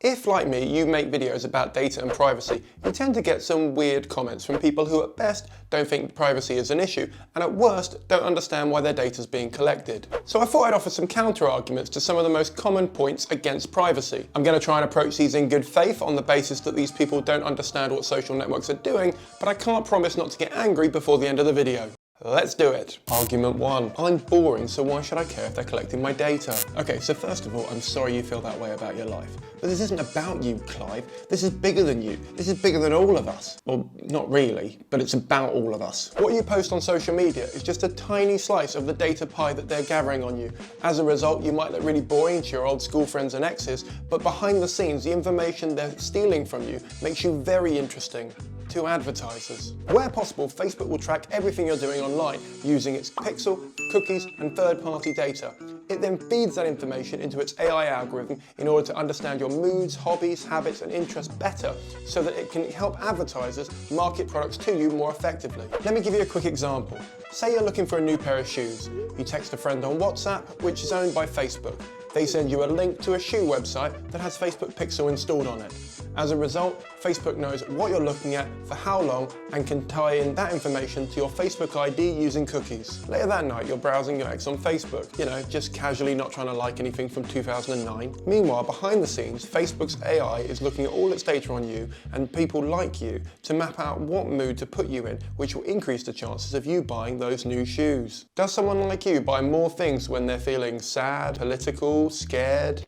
If, like me, you make videos about data and privacy, you tend to get some weird comments from people who at best don't think privacy is an issue and at worst don't understand why their data is being collected. So I thought I'd offer some counter-arguments to some of the most common points against privacy. I'm going to try and approach these in good faith on the basis that these people don't understand what social networks are doing, but I can't promise not to get angry before the end of the video. Let's do it. Argument 1. I'm boring, so why should I care if they're collecting my data? Okay, so first of all, I'm sorry you feel that way about your life. But this isn't about you, Clive. This is bigger than you. This is bigger than all of us. Well, not really, but it's about all of us. What you post on social media is just a tiny slice of the data pie that they're gathering on you. As a result, you might look really boring to your old school friends and exes, but behind the scenes, the information they're stealing from you makes you very interesting to advertisers. Where possible, Facebook will track everything you're doing online using its pixel, cookies, and third-party data. It then feeds that information into its AI algorithm in order to understand your moods, hobbies, habits, and interests better so that it can help advertisers market products to you more effectively. Let me give you a quick example. Say you're looking for a new pair of shoes. You text a friend on WhatsApp, which is owned by Facebook. They send you a link to a shoe website that has Facebook Pixel installed on it. As a result, Facebook knows what you're looking at, for how long, and can tie in that information to your Facebook ID using cookies. Later that night, you're browsing your ex on Facebook, just casually not trying to like anything from 2009. Meanwhile, behind the scenes, Facebook's AI is looking at all its data on you and people like you to map out what mood to put you in, which will increase the chances of you buying those new shoes. Does someone like you buy more things when they're feeling sad, political, scared?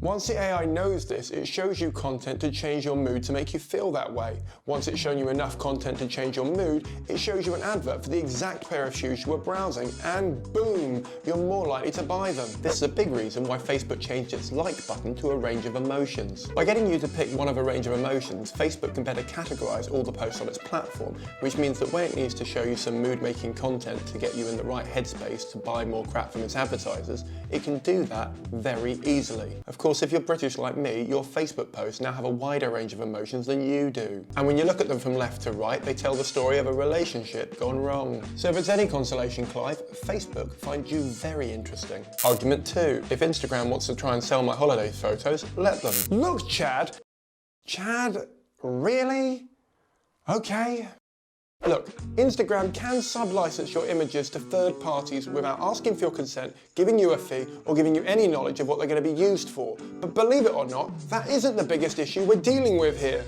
Once the AI knows this, it shows you content to change your mood to make you feel that way. Once it's shown you enough content to change your mood, it shows you an advert for the exact pair of shoes you were browsing, and boom, you're more likely to buy them. This is a big reason why Facebook changed its like button to a range of emotions. By getting you to pick one of a range of emotions, Facebook can better categorize all the posts on its platform, which means that when it needs to show you some mood-making content to get you in the right headspace to buy more crap from its advertisers, it can do that very easily. Of course, if you're British like me, your Facebook posts now have a wider range of emotions than you do. And when you look at them from left to right, they tell the story of a relationship gone wrong. So if it's any consolation, Clive, Facebook finds you very interesting. Argument 2. If Instagram wants to try and sell my holiday photos, let them. Look, Chad. Chad? Really? Okay. Look, Instagram can sub-license your images to third parties without asking for your consent, giving you a fee, or giving you any knowledge of what they're going to be used for. But believe it or not, that isn't the biggest issue we're dealing with here.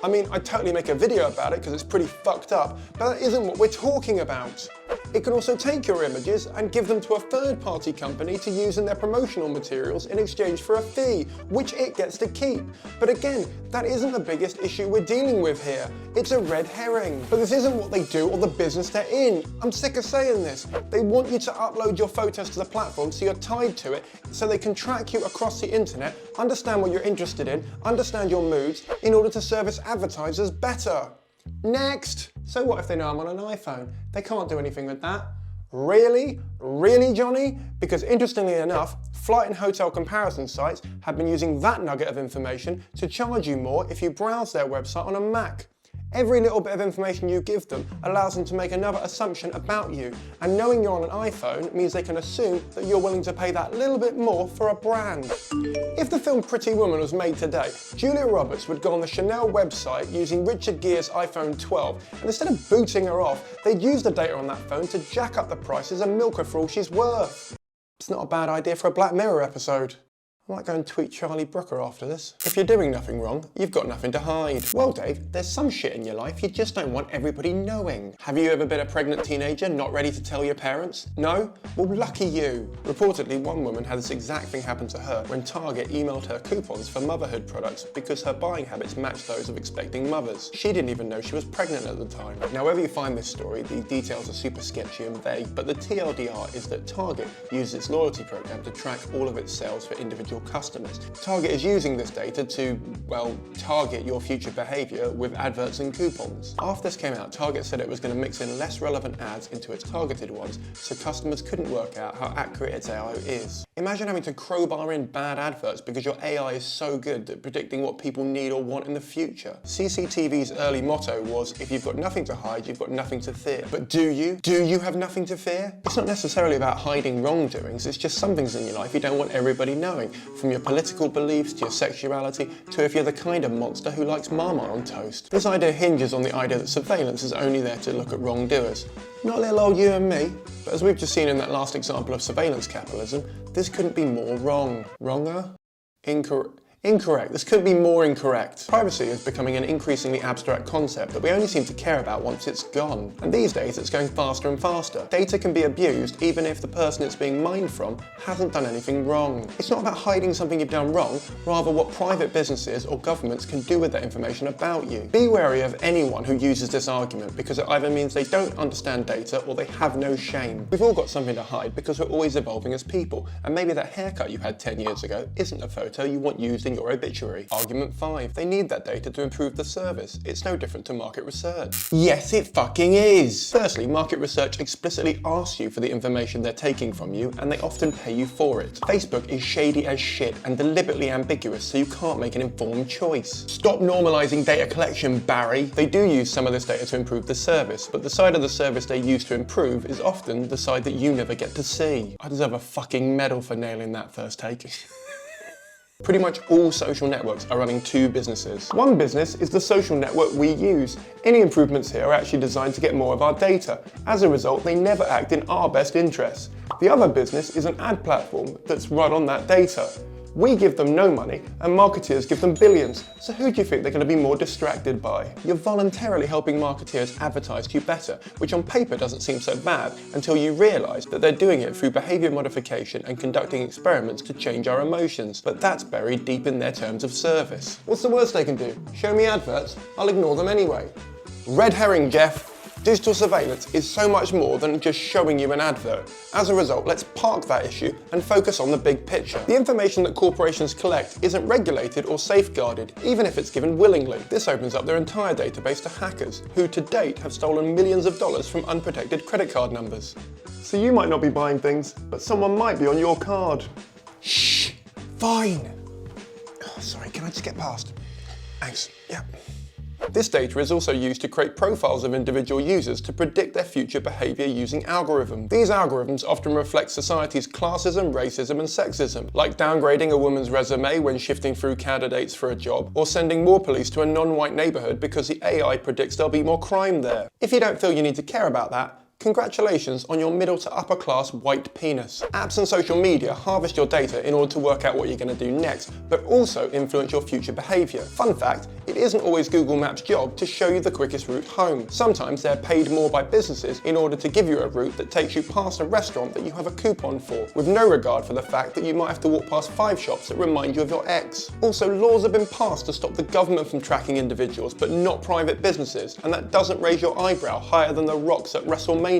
I mean, I'd totally make a video about it because it's pretty fucked up, but that isn't what we're talking about. It can also take your images and give them to a third-party company to use in their promotional materials in exchange for a fee, which it gets to keep. But again, that isn't the biggest issue we're dealing with here. It's a red herring. But this isn't what they do or the business they're in. I'm sick of saying this. They want you to upload your photos to the platform so you're tied to it, so they can track you across the internet, understand what you're interested in, understand your moods, in order to service advertisers better. Next! So what if they know I'm on an iPhone? They can't do anything with that. Really? Really, Johnny? Because interestingly enough, flight and hotel comparison sites have been using that nugget of information to charge you more if you browse their website on a Mac. Every little bit of information you give them allows them to make another assumption about you, and knowing you're on an iPhone means they can assume that you're willing to pay that little bit more for a brand. If the film Pretty Woman was made today, Julia Roberts would go on the Chanel website using Richard Gere's iPhone 12, and instead of booting her off, they'd use the data on that phone to jack up the prices and milk her for all she's worth. It's not a bad idea for a Black Mirror episode. I might go and tweet Charlie Brooker after this. If you're doing nothing wrong, you've got nothing to hide. Well, Dave, there's some shit in your life you just don't want everybody knowing. Have you ever been a pregnant teenager not ready to tell your parents? No? Well, lucky you. Reportedly, one woman had this exact thing happen to her when Target emailed her coupons for motherhood products because her buying habits matched those of expecting mothers. She didn't even know she was pregnant at the time. Now, wherever you find this story, the details are super sketchy and vague, but the TLDR is that Target uses its loyalty program to track all of its sales for individual customers. Target is using this data to, well, target your future behaviour with adverts and coupons. After this came out, Target said it was going to mix in less relevant ads into its targeted ones so customers couldn't work out how accurate its AI is. Imagine having to crowbar in bad adverts because your AI is so good at predicting what people need or want in the future. CCTV's early motto was, if you've got nothing to hide, you've got nothing to fear. But do you? Do you have nothing to fear? It's not necessarily about hiding wrongdoings, it's just some things in your life you don't want everybody knowing. from your political beliefs to your sexuality to if you're the kind of monster who likes Marmite on toast. This idea hinges on the idea that surveillance is only there to look at wrongdoers. Not little old you and me, but as we've just seen in that last example of surveillance capitalism, this couldn't be more wrong. Wronger? Incorrect. This couldn't be more incorrect. Privacy is becoming an increasingly abstract concept that we only seem to care about once it's gone. And these days it's going faster and faster. Data can be abused even if the person it's being mined from hasn't done anything wrong. It's not about hiding something you've done wrong, rather what private businesses or governments can do with that information about you. Be wary of anyone who uses this argument because it either means they don't understand data or they have no shame. We've all got something to hide because we're always evolving as people, and maybe that haircut you had 10 years ago isn't a photo you want used in your obituary. Argument 5. They need that data to improve the service. It's no different to market research. Yes, it fucking is! Firstly, market research explicitly asks you for the information they're taking from you, and they often pay you for it. Facebook is shady as shit and deliberately ambiguous, so you can't make an informed choice. Stop normalizing data collection, Barry! They do use some of this data to improve the service, but the side of the service they use to improve is often the side that you never get to see. I deserve a fucking medal for nailing that first take. Pretty much all social networks are running two businesses. One business is the social network we use. Any improvements here are actually designed to get more of our data. As a result, they never act in our best interests. The other business is an ad platform that's run on that data. We give them no money, and marketeers give them billions. So who do you think they're going to be more distracted by? You're voluntarily helping marketeers advertise to you better, which on paper doesn't seem so bad until you realise that they're doing it through behaviour modification and conducting experiments to change our emotions. But that's buried deep in their terms of service. What's the worst they can do? Show me adverts? I'll ignore them anyway. Red herring, Jeff. Digital surveillance is so much more than just showing you an advert. As a result, let's park that issue and focus on the big picture. The information that corporations collect isn't regulated or safeguarded, even if it's given willingly. This opens up their entire database to hackers, who to date have stolen millions of dollars from unprotected credit card numbers. So you might not be buying things, but someone might be on your card. Shh, fine. Oh, sorry, can I just get past? Thanks, yeah. This data is also used to create profiles of individual users to predict their future behaviour using algorithms. These algorithms often reflect society's classism, racism and sexism, like downgrading a woman's resume when shifting through candidates for a job, or sending more police to a non-white neighbourhood because the AI predicts there'll be more crime there. If you don't feel you need to care about that, congratulations on your middle to upper class white penis. Apps and social media harvest your data in order to work out what you're going to do next, but also influence your future behaviour. Fun fact, it isn't always Google Maps' job to show you the quickest route home. Sometimes they're paid more by businesses in order to give you a route that takes you past a restaurant that you have a coupon for, with no regard for the fact that you might have to walk past 5 shops that remind you of your ex. Also, laws have been passed to stop the government from tracking individuals, but not private businesses, and that doesn't raise your eyebrow higher than the rocks at WrestleMania.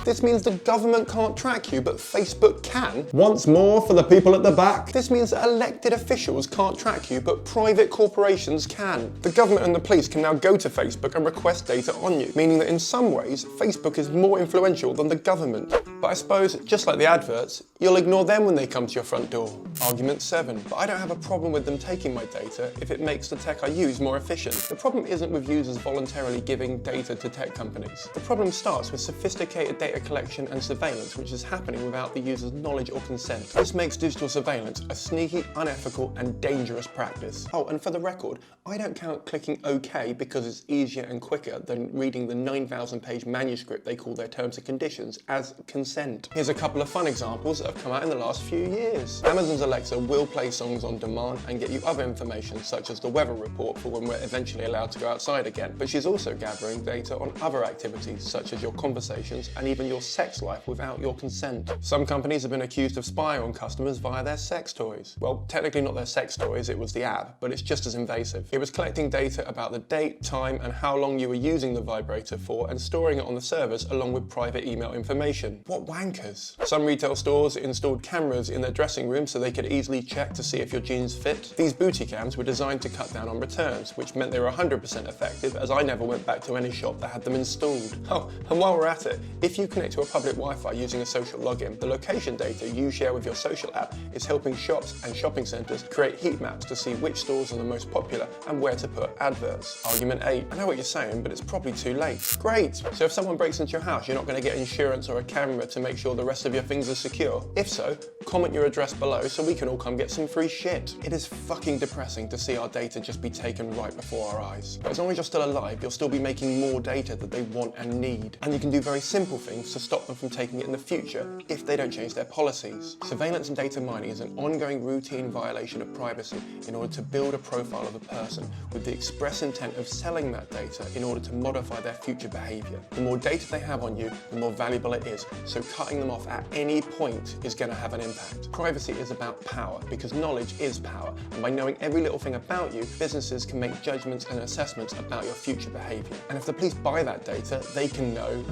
This means the government can't track you, but Facebook can. Once more for the people at the back. This means that elected officials can't track you, but private corporations can. The government and the police can now go to Facebook and request data on you, meaning that in some ways, Facebook is more influential than the government. But I suppose, just like the adverts, you'll ignore them when they come to your front door. Argument 7. But I don't have a problem with them taking my data if it makes the tech I use more efficient. The problem isn't with users voluntarily giving data to tech companies. The problem starts with sophisticated data collection and surveillance, which is happening without the user's knowledge or consent. This makes digital surveillance a sneaky, unethical and dangerous practice. Oh, and for the record, I don't count clicking OK because it's easier and quicker than reading the 9,000 page manuscript they call their terms and conditions as consent. Here's a couple of fun examples that have come out in the last few years. Amazon's Alexa will play songs on demand and get you other information such as the weather report for when we're eventually allowed to go outside again. But she's also gathering data on other activities such as your conversations and even your sex life without your consent. Some companies have been accused of spying on customers via their sex toys. Well, technically not their sex toys, it was the app, but it's just as invasive. It was collecting data about the date, time, and how long you were using the vibrator for and storing it on the servers along with private email information. What wankers? Some retail stores installed cameras in their dressing room so they could easily check to see if your jeans fit. These booty cams were designed to cut down on returns, which meant they were 100% effective as I never went back to any shop that had them installed. Oh, and while we're at it, if you connect to a public Wi-Fi using a social login, the location data you share with your social app is helping shops and shopping centres create heat maps to see which stores are the most popular and where to put adverts. Argument 8. I know what you're saying, but it's probably too late. Great! So if someone breaks into your house, you're not going to get insurance or a camera to make sure the rest of your things are secure? If so, comment your address below so we can all come get some free shit. It is fucking depressing to see our data just be taken right before our eyes. But as long as you're still alive, you'll still be making more data that they want and need. And you can do very simple things to stop them from taking it in the future if they don't change their policies. Surveillance and data mining is an ongoing routine violation of privacy in order to build a profile of a person with the express intent of selling that data in order to modify their future behaviour. The more data they have on you, the more valuable it is, so cutting them off at any point is going to have an impact. Privacy is about power, because knowledge is power, and by knowing every little thing about you, businesses can make judgments and assessments about your future behaviour. And if the police buy that data, they can know.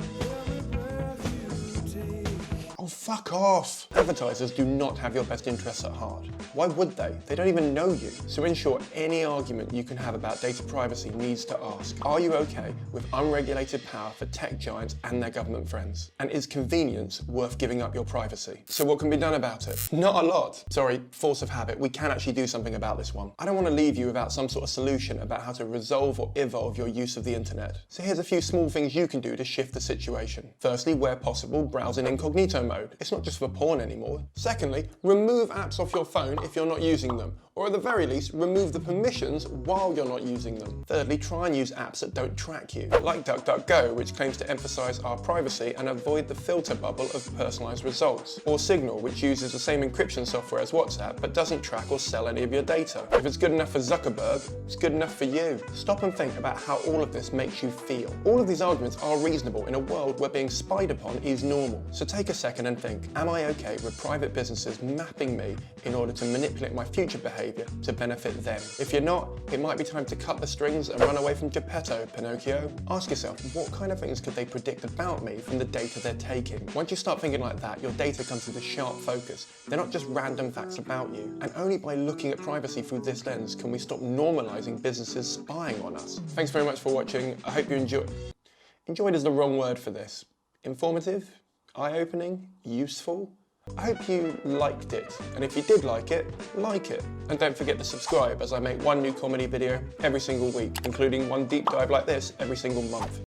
Oh, fuck off! Advertisers do not have your best interests at heart. Why would they? They don't even know you. So in short, any argument you can have about data privacy needs to ask, are you okay with unregulated power for tech giants and their government friends? And is convenience worth giving up your privacy? So what can be done about it? Not a lot. Sorry, force of habit, we can actually do something about this one. I don't want to leave you without some sort of solution about how to resolve or evolve your use of the internet. So here's a few small things you can do to shift the situation. Firstly, where possible, browse in incognito mode. It's not just for porn anymore. Secondly, remove apps off your phone if you're not using them, or at the very least, remove the permissions while you're not using them. Thirdly, try and use apps that don't track you, like DuckDuckGo, which claims to emphasize our privacy and avoid the filter bubble of personalized results, or Signal, which uses the same encryption software as WhatsApp but doesn't track or sell any of your data. If it's good enough for Zuckerberg, it's good enough for you. Stop and think about how all of this makes you feel. All of these arguments are reasonable in a world where being spied upon is normal. So take a second and think, am I okay with private businesses mapping me in order to manipulate my future behaviour to benefit them? If you're not, it might be time to cut the strings and run away from Geppetto, Pinocchio. Ask yourself, what kind of things could they predict about me from the data they're taking? Once you start thinking like that, your data comes into sharp focus. They're not just random facts about you. And only by looking at privacy through this lens can we stop normalising businesses spying on us. Thanks very much for watching. I hope you enjoyed. Enjoyed is the wrong word for this. Informative? Eye-opening? Useful? I hope you liked it, and if you did like it. And don't forget to subscribe, as I make one new comedy video every single week, including one deep dive like this every single month.